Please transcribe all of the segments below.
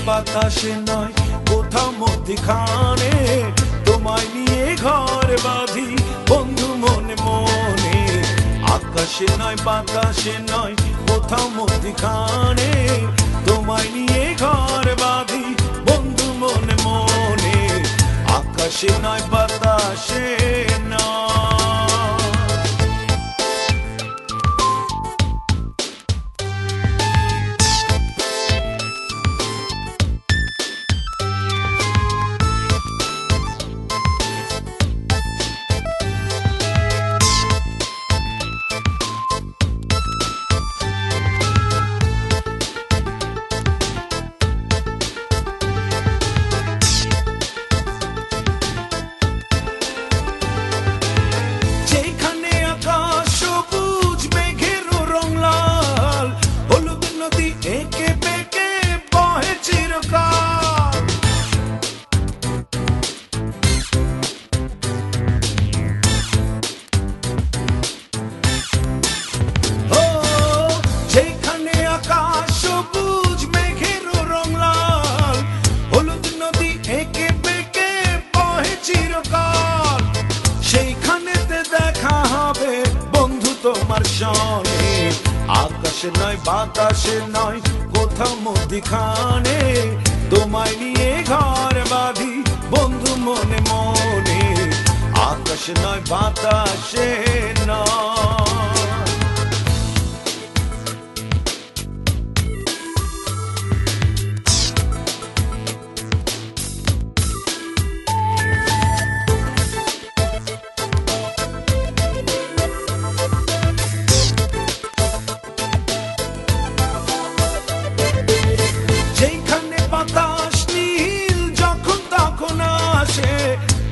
বাতাসে নয় কোথাও মধ্যখানে তোমায় নিয়ে ঘর বাঁধি বন্ধু মনে মনে। আকাশে নয় বাতাসে নয় কোথাও মধ্যখানে তোমায় নিয়ে ঘর বাঁধি বন্ধু মনে মনে। আকাশে নয় বাতাসে নয়। তোমার সনে আকাশে নয় বাতাসে নয় কোথাও মধ্যখানে তোমায় নিয়ে ঘর বাঁধি বন্ধু মনে মনে। আকাশে নয় বাতাসে নয়।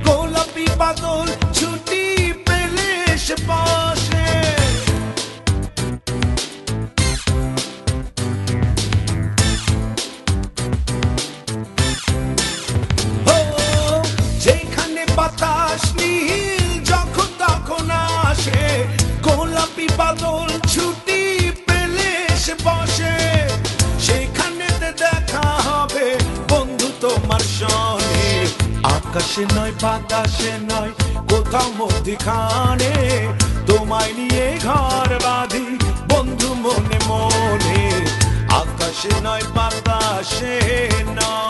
গোলাপি বাদল ছুটি পেলে সে পাশে যেখানে বাতাস নীল যখন তখন আসে গোলাপি বাদল ছুটি পেলে সে বসে সেখানেতে দেখা হবে বন্ধু তোমার সনে। আকাশে নয় বাতাসে নয় কোথাও মধ্যখানে তোমায় নিয়ে ঘর বাঁধি বন্ধু মনে মনে। আকাশে নয় বাতাসে নয়।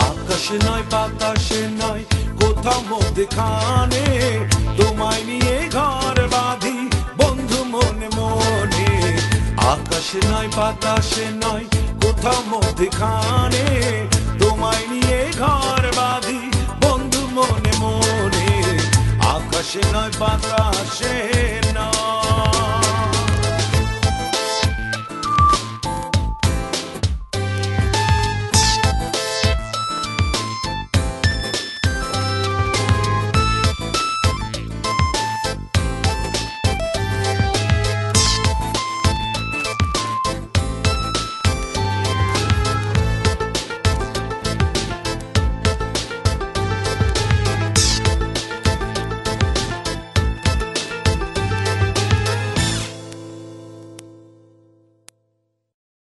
আকাশে নয় বাতাসে নয় কোথাও মধ্যখানে তোমায় নিয়ে ঘর বাঁধি বন্ধু মনে মনে। আকাশে নয় বাতাসে নয় কোথাও মধ্যখানে